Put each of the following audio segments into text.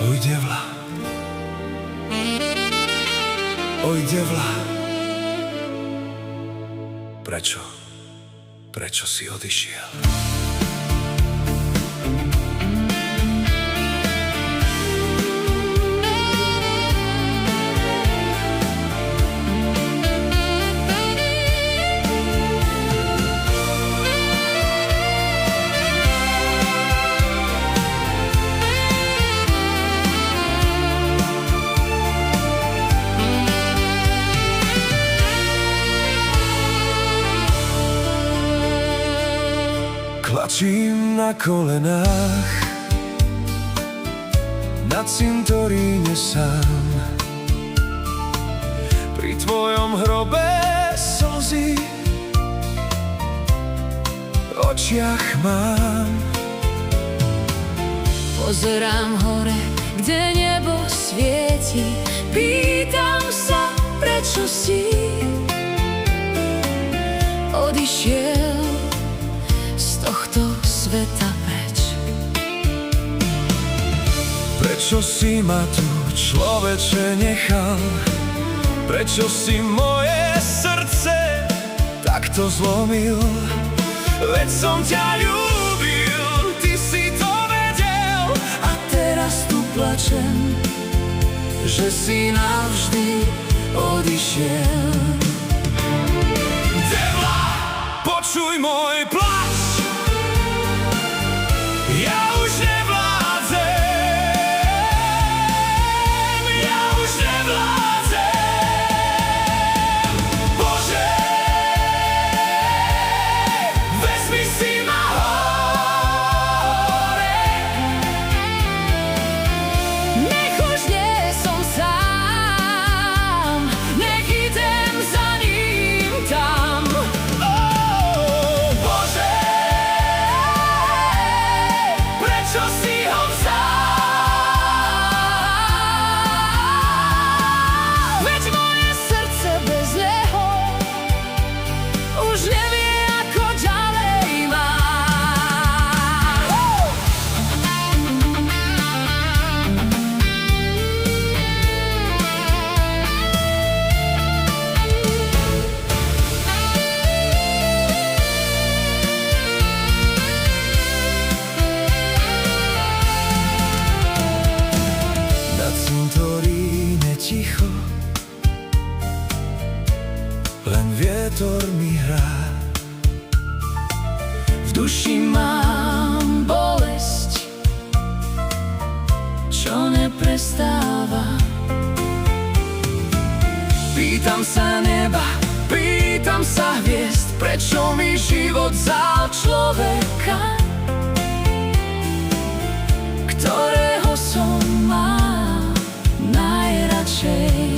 Oj devla, oj devla, prečo si odišiel? Klačím na kolenách na cintoríne sám. Pri tvojom hrobe slzy v očiach mám. Pozerám hore, kde nebo svieti. Pýtam sa, prečo si odišiel z tohto sveta preč. Prečo si ma tu, človeče, nechal? Prečo si moje srdce takto zlomil? Veď som ťa ľúbil, ty si to vedel. A teraz tu plačem, Že si navždy odišiel. Devla, počuj môj plač, ja už nevládzem, Bože, vezmi si ma hore. nech už nie som sám, nech idem za ním tam. Bože, prečo si ho vzal? Veď moje srdce bez neho už nevie, ako ďalej má. Na cintoríne ticho, len vietor mi hrá. V duši mám bolesť, čo neprestáva. Pýtam sa neba, pýtam sa hviezd, prečo mi život vzal človeka, Ktorého som mal najradšej.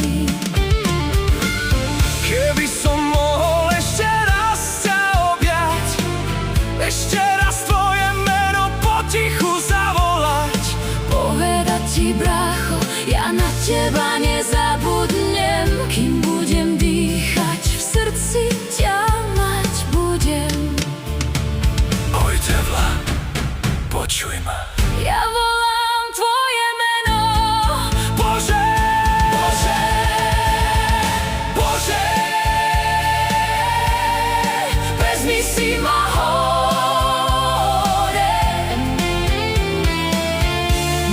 Keby som mohol ešte raz ťa objať, ešte raz tvoje meno potichu zavolať. Povedať ti, brácho, ja na teba nezabudnem, kým budem dýchať, v srdci ťa mať budem. Oj devla, počuj ma. Ja volám tvoje meno, Bože, Bože, Bože, vezmi si ma hore.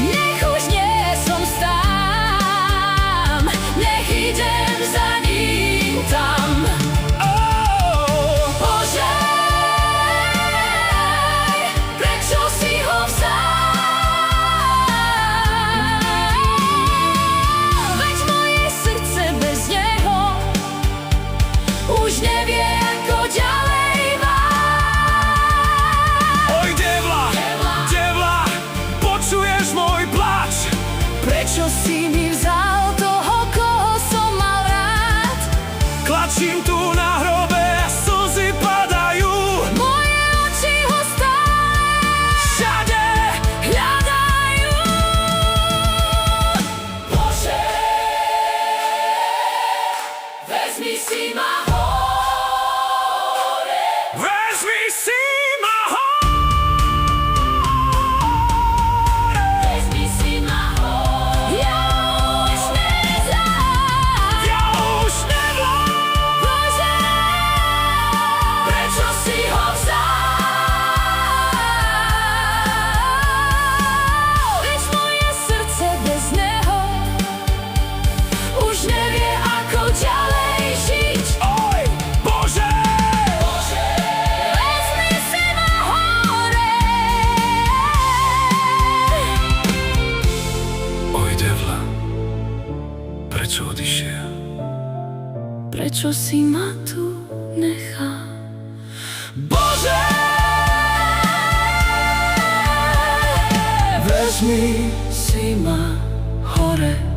Nech už nie som sám, nech idem za ním tam. Bože, prečo si ho vzal? čo si ma tu nechá. Bože, vezmi Si ma hore